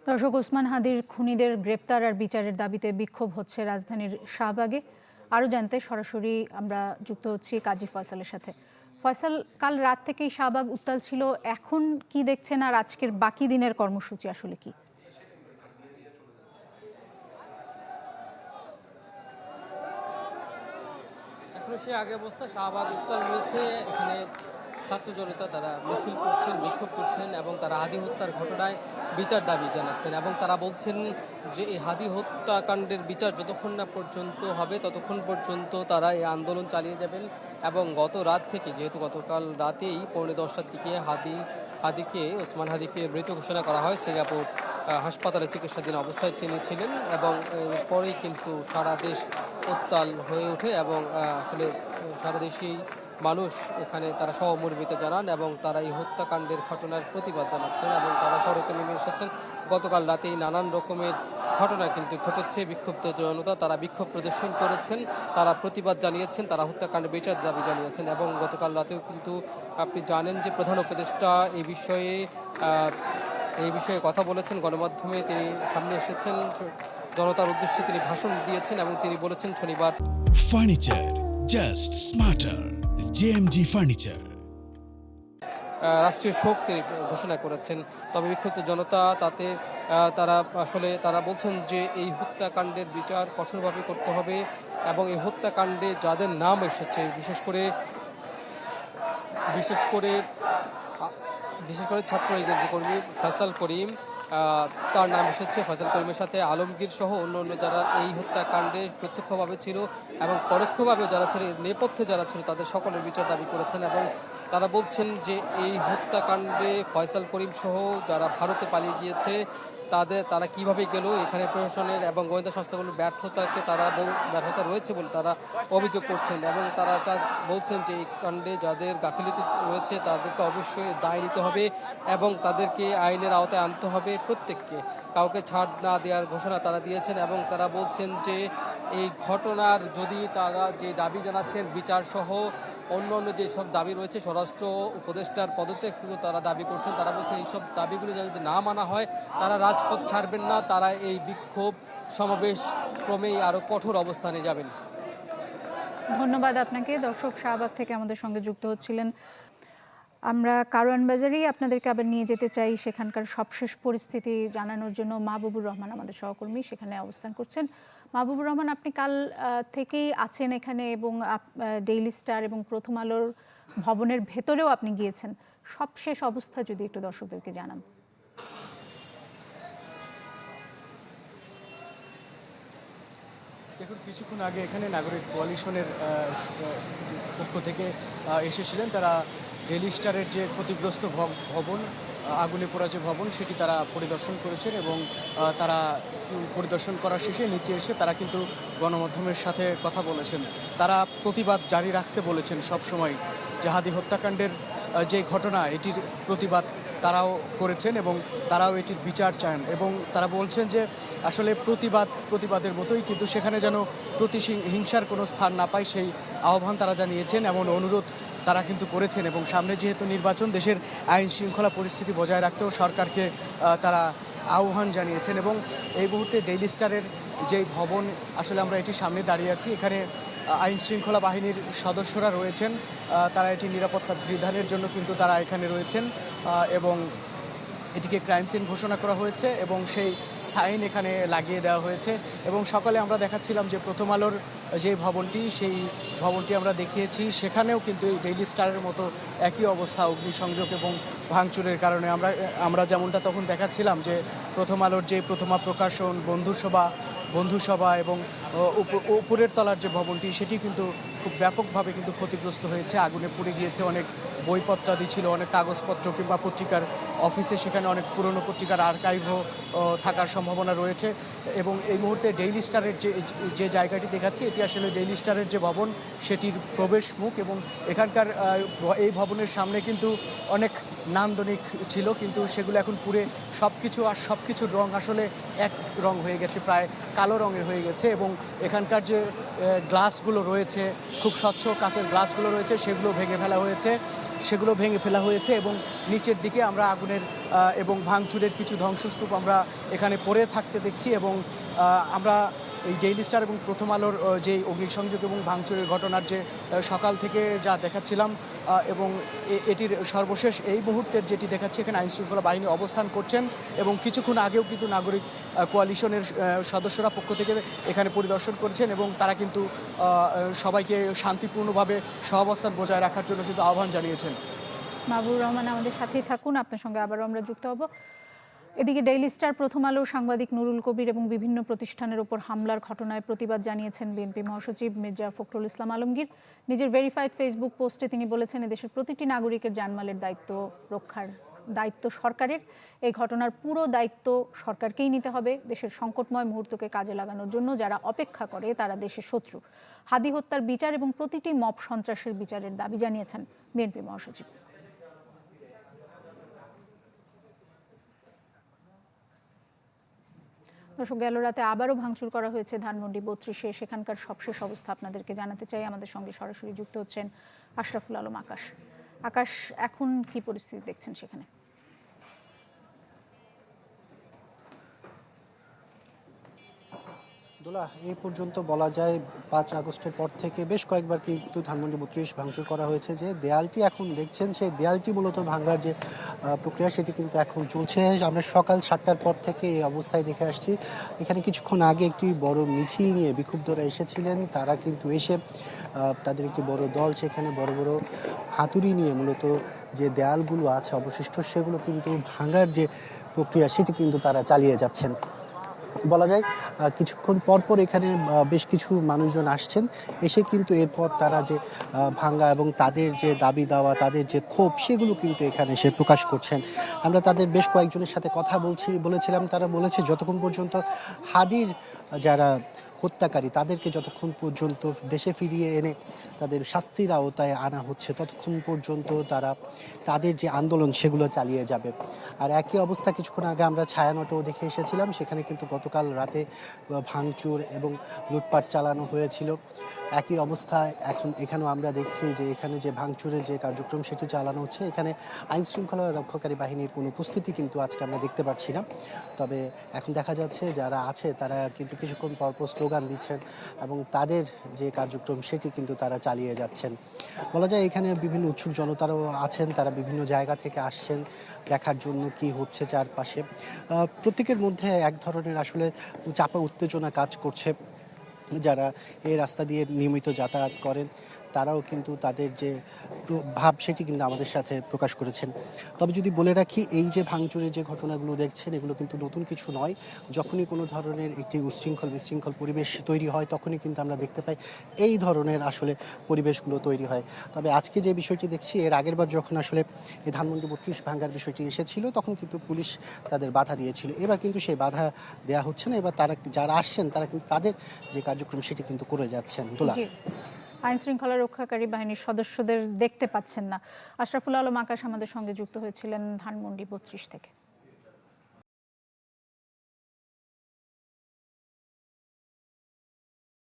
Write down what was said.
দর্শক, ওসমান হাদির খুনিদের গ্রেপ্তার আর বিচারের দাবিতে বিক্ষোভ হচ্ছে রাজধানীর শাহবাগে। আরও জানতে সরাসরি আমরা যুক্ত হচ্ছি কাজী ফয়সালের সাথে। ফয়সাল, কাল রাত থেকেই শাহবাগ উত্তাল ছিল, এখন কি দেখছেন আর আজকের বাকি দিনের কর্মসূচি আসলে কি? এখনো সে আগে অবস্থা, শাহবাগ উত্তাল রয়েছে। এখানে ছাত্র জনতা তারা মিছিল করছেন, বিক্ষোভ করছেন এবং তারা হাদি হত্যার ঘটনায় বিচার দাবি জানাচ্ছেন এবং তারা বলছেন যে এই হাদি হত্যাকাণ্ডের বিচার যতক্ষণ না পর্যন্ত হবে ততক্ষণ পর্যন্ত তারা এই আন্দোলন চালিয়ে যাবেন। এবং গত রাত থেকে, যেহেতু গতকাল রাতেই 10:45টার দিকে ওসমান হাদিকে মৃত ঘোষণা করা হয়, সিঙ্গাপুর হাসপাতালে চিকিৎসাধীন অবস্থায় তিনি ছিলেন এবং পরেই কিন্তু সারা দেশ উত্তাল হয়ে ওঠে এবং আসলে সারা দেশেই মানুষ এখানে তারা সহমর্মিতা জানান এবং তারা এই হত্যাকাণ্ডের ঘটনার প্রতিবাদ জানাচ্ছেন এবং তারা সড়কে নেমে এসেছেন। গতকাল রাতেই নানান রকমের ঘটনা কিন্তু ঘটেছে। বিক্ষুব্ধ জনতা তারা বিক্ষোভ প্রদর্শন করেছেন, তারা প্রতিবাদ জানিয়েছেন, তারা হত্যাকাণ্ডের বিচার দাবি জানিয়েছেন এবং গতকাল রাতেও কিন্তু আপনি জানেন যে প্রধান উপদেষ্টা এই বিষয়ে কথা বলেছেন, গণমাধ্যমে তিনি সামনে এসেছেন, জনতার উদ্দেশ্যে তিনি ভাষণ দিয়েছেন এবং তিনি বলেছেন শনিবার furniture just smarter JMG furniture রাষ্ট্রীয় শোক তিনি ঘোষণা করেছেন। তবে বিক্ষুব্ধ জনতা তাতে তারা বলছেন যে এই হত্যাকাণ্ডের বিচার কঠোরভাবে করতে হবে এবং এই হত্যাকাণ্ডে যাদের নাম এসেছে বিশেষ করে ছাত্রলীগের যে কর্মী ফয়সাল করিম, তার নাম এসেছে। ফয়সাল করিমের সাথে আলমগীর সহ অন্য যারা এই হত্যাকাণ্ডে প্রত্যক্ষভাবে ছিল এবং পরোক্ষভাবে যারা ছিল, নেপথ্যে যারা ছিল, তাদের সকলের বিচার দাবি করেছেন এবং তারা বলছেন যে এই হত্যাকাণ্ডে ফয়সাল করিম সহ যারা ভারতে পালিয়ে গিয়েছে তারা কিভাবে গেল, এখানে প্রশাসনের এবং গোয়েন্দা সংস্থাগুলোর ব্যর্থতা রয়েছে বলে তারা অভিযোগ করছেন এবং তারা বলছেন যে এই কাণ্ডে যাদের গাফিলতি রয়েছে তাদেরকে অবশ্যই দায় নিতে হবে এবং তাদেরকে আইনের আওতায় আনতে হবে। প্রত্যেককে, কাউকে ছাড় না দেওয়ার ঘোষণা তারা দিয়েছেন এবং তারা বলছেন যে এই ঘটনার যদি তারা যে দাবি জানাচ্ছেন বিচার সহ অন্য যেসব দাবি রয়েছে, স্বরাষ্ট্র উপদেষ্টার পদত্যাগও তারা দাবি করছেন। তারা বলছেন এইসব দাবিগুলো যদি না মানা হয় তারা রাজপথ ছাড়বেন না, তারা এই বিক্ষোভ সমাবেশ ক্রমেই আরও কঠোর অবস্থানে যাবেন। ধন্যবাদ আপনাকে। দর্শক, শাহবাগ থেকে আমাদের সঙ্গে যুক্ত হচ্ছিলেন। আমরা কারওয়ান বাজারেই আপনাদেরকে আবার নিয়ে যেতে চাই, সেখানকার সবশেষ পরিস্থিতি জানানোর জন্য মাহবুবুর রহমান আমাদের সহকর্মী সেখানে অবস্থান করছেন। মাহবুবুর রহমান, আপনি কাল থেকেই আছেন এখানে এবং ডেইলি স্টার এবং প্রথম আলোর ভবনের ভেতরেও আপনি গিয়েছেন। সবশেষ অবস্থা যদি একটু দর্শকদেরকে জানান। দেখুন, কিছুক্ষণ আগে এখানে নাগরিক কোয়ালিশনের পক্ষ থেকে এসেছিলেন। তারা ডেইলি স্টারের যে ক্ষতিগ্রস্ত ভবন, আগুনে পোড়া যে ভবন, সেটি তারা পরিদর্শন করেছেন এবং তারা পরিদর্শন করার শেষে নিচে এসে তারা কিন্তু গণমাধ্যমের সাথে কথা বলেছেন। তারা প্রতিবাদ জারি রাখতে বলেছেন সবসময়। হাদি হত্যাকাণ্ডের যে ঘটনা, এটির প্রতিবাদ তারাও করেছেন এবং তারাও এটির বিচার চান এবং তারা বলছেন যে আসলে প্রতিবাদের মতোই, কিন্তু সেখানে যেন হিংসার কোনো স্থান না পায় সেই আহ্বান তারা জানিয়েছেন, এমন অনুরোধ তারা কিন্তু করেছেন। এবং সামনে যেহেতু নির্বাচন, দেশের আইন শৃঙ্খলা পরিস্থিতি বজায় রাখতেও সরকারকে তারা আহ্বান জানিয়েছেন। এবং এই মুহূর্তে ডেইলি স্টারের যে ভবন, আসলে আমরা এটির সামনে দাঁড়িয়ে আছি। এখানে আইন শৃঙ্খলা বাহিনীর সদস্যরা রয়েছেন, তারা এটি নিরাপত্তা বিধানের জন্য কিন্তু তারা এখানে রয়েছেন এবং এটিকে ক্রাইম সিন ঘোষণা করা হয়েছে এবং সেই সাইন এখানে লাগিয়ে দেওয়া হয়েছে। এবং সকালে আমরা দেখাচ্ছিলাম যে প্রথম আলোর যে ভবনটি, সেই ভবনটি আমরা দেখিয়েছি, সেখানেও কিন্তু এই ডেইলি স্টারের মতো একই অবস্থা, অগ্নিসংযোগ এবং ভাঙচুরের কারণে। আমরা যেমনটা তখন দেখাচ্ছিলাম যে প্রথম আলোর যে প্রথমা প্রকাশন, বন্ধুসভা এবং উপরের তলার যে ভবনটি, সেটি কিন্তু খুব ব্যাপকভাবে কিন্তু ক্ষতিগ্রস্ত হয়েছে। আগুনে পুড়ে গিয়েছে, অনেক বইপত্রাদি ছিল, অনেক কাগজপত্র কিংবা পত্রিকার অফিসে সেখানে অনেক পুরনো পত্রিকার আর্কাইভও থাকার সম্ভাবনা রয়েছে। এবং এই মুহূর্তে ডেইলি স্টারের যে জায়গাটি দেখাচ্ছি, এটি আসলে ডেইলি স্টারের যে ভবন, সেটির প্রবেশ মুখ এবং এখানকার এই ভবনের সামনে কিন্তু অনেক নান্দনিক ছিল, কিন্তু সেগুলো এখন পুরে সব কিছুর রং আসলে এক রং হয়ে গেছে, প্রায় কালো রঙের হয়ে গেছে। এবং এখানকার যে গ্লাসগুলো রয়েছে, খুব স্বচ্ছ কাঁচের গ্লাসগুলো রয়েছে, সেগুলো ভেঙে ফেলা হয়েছে এবং নিচের দিকে আমরা আগুনের এবং ভাঙচুরের কিছু ধ্বংসস্তূপ আমরা এখানে পড়ে থাকতে দেখছি। এবং আমরা এই ডেইলি স্টার এবং প্রথম আলোর যে অগ্নিসংযোগ এবং ভাঙচুরের ঘটনার যে সকাল থেকে যা দেখাচ্ছিলাম এবং এটির সর্বশেষ এই মুহূর্তের যেটি দেখাচ্ছে, এখানে আইনশৃঙ্খলা বাহিনী অবস্থান করছেন এবং কিছুক্ষণ আগেও কিন্তু নাগরিক কোয়ালিশনের সদস্যরা পক্ষ থেকে এখানে পরিদর্শন করেছেন এবং তারা কিন্তু সবাইকে শান্তিপূর্ণভাবে সহাবস্থান বজায় রাখার জন্য কিন্তু আহ্বান জানিয়েছেন। মাহবুবুর রহমান আমাদের সাথেই থাকুন, আপনার সঙ্গে আবারও আমরা যুক্ত হব। এদিকে ডেইলি স্টার, প্রথম আলো সাংবাদিক নুরুল কবির এবং বিভিন্ন প্রতিষ্ঠানের উপর হামলার ঘটনায় প্রতিবাদ জানিয়েছেন বিএনপি মহাসচিব মির্জা ফখরুল ইসলাম আলমগীর। নিজের ভেরিফাইড ফেসবুক পোস্টে তিনি বলেছেন, এদেশের প্রতিটি নাগরিকের জানমালের দায়িত্ব সরকারের। এই ঘটনার পুরো দায়িত্ব সরকারকেই নিতে হবে। দেশের সংকটময় মুহূর্তকে কাজে লাগানোর জন্য যারা অপেক্ষা করে তারা দেশের শত্রু। হাদি হত্যার বিচার এবং প্রতিটি মব সন্ত্রাসের বিচারের দাবি জানিয়েছেন বিএনপি মহাসচিব। দর্শক, গেল রাতে আবারও ভাঙচুর করা হয়েছে ধানমন্ডি 32-এ। সেখানকার সবশেষ অবস্থা আপনাদেরকে জানাতে চাই। আমাদের সঙ্গে সরাসরি যুক্ত হচ্ছেন আশরাফুল আলম আকাশ। আকাশ, এখন কি পরিস্থিতি দেখছেন সেখানে? দোলা, এই পর্যন্ত বলা যায় 5 আগস্টের পর থেকে বেশ কয়েকবার কিন্তু ধানমন্ডি 32 ভাঙচুর করা হয়েছে। যে দেয়ালটি এখন দেখছেন, সেই দেয়ালটি মূলত ভাঙার যে প্রক্রিয়া সেটি কিন্তু এখন চলছে। আমরা সকাল 7টার পর থেকে এই অবস্থায় দেখে আসছি। এখানে কিছুক্ষণ আগে একটি বড় মিছিল নিয়ে বিক্ষুব্ধরা এসেছিলেন। তারা কিন্তু এসে তাদের একটি বড় দল সেখানে বড় বড় হাতুড়ি নিয়ে মূলত যে দেয়ালগুলো আছে অবশিষ্ট, সেগুলো কিন্তু ভাঙার যে প্রক্রিয়া সেটি কিন্তু তারা চালিয়ে যাচ্ছেন। বলা যায় কিছুক্ষণ পরপর এখানে বেশ কিছু মানুষজন আসছেন, এসে কিন্তু এরপর তারা যে ভাঙ্গা এবং তাদের যে দাবি দাওয়া, তাদের যে ক্ষোভ, সেগুলো কিন্তু এখানে এসে প্রকাশ করছেন। আমরা তাদের বেশ কয়েকজনের সাথে কথা বলেছিলাম। তারা বলেছে যতক্ষণ পর্যন্ত হাদির যারা হত্যাকারী তাদেরকে যতক্ষণ পর্যন্ত দেশে ফিরিয়ে এনে তাদের শাস্তির আওতায় আনা হচ্ছে, ততক্ষণ পর্যন্ত তারা তাদের যে আন্দোলন সেগুলো চালিয়ে যাবে। আর একই অবস্থা কিছুক্ষণ আগে আমরা ছায়ানটেও দেখে এসেছিলাম। সেখানে কিন্তু গতকাল রাতে ভাঙচুর এবং লুটপাট চালানো হয়েছিল। একই অবস্থায় এখানেও আমরা দেখছি যে এখানে যে ভাঙচুরের যে কার্যক্রম সেটি চালানো হচ্ছে। এখানে আইন শৃঙ্খলা রক্ষাকারী বাহিনীর কোনো উপস্থিতি কিন্তু আজকে আমরা দেখতে পাচ্ছি না। তবে এখন দেখা যাচ্ছে যারা আছে তারা কিন্তু কিছুক্ষণ পরপর স্লোগান দিচ্ছেন এবং তাদের যে কার্যক্রম সেটি কিন্তু তারা চালিয়ে যাচ্ছেন। বলা যায় এখানে বিভিন্ন উৎসুক জনতারাও আছেন, তারা বিভিন্ন জায়গা থেকে আসছেন দেখার জন্য কি হচ্ছে চারপাশে। প্রত্যেকের মধ্যে এক ধরনের আসলে চাপা উত্তেজনা কাজ করছে। যারা এই রাস্তা দিয়ে নিয়মিত যাতায়াত করেন তারাও কিন্তু তাদের যে ভাব সেটি কিন্তু আমাদের সাথে প্রকাশ করেছেন। তবে যদি বলে রাখি, এই যে ভাঙচুরের যে ঘটনাগুলো দেখছেন এগুলো কিন্তু নতুন কিছু নয়। যখনই কোনো ধরনের একটি বিশৃঙ্খল পরিবেশ তৈরি হয় তখনই কিন্তু আমরা দেখতে পাই এই ধরনের আসলে পরিবেশগুলো তৈরি হয়। তবে আজকে যে বিষয়টি দেখছি, এর আগের বার যখন আসলে এই ধানমন্ডি 32 ভাঙার বিষয়টি এসেছিল তখন কিন্তু পুলিশ তাদের বাধা দিয়েছিল। এবার কিন্তু সেই বাধা দেওয়া হচ্ছে না। এবার তারা যারা আসছেন তারা কিন্তু তাদের যে কার্যক্রম সেটি কিন্তু করে যাচ্ছেন। দোলা, আইন শৃঙ্খলা রক্ষাকারী বাহিনীর সদস্যদের দেখতে পাচ্ছেন না। আশরাফুল আলম আকাশ আমাদের সঙ্গে যুক্ত হয়েছিলেন ধানমন্ডি 32 থেকে।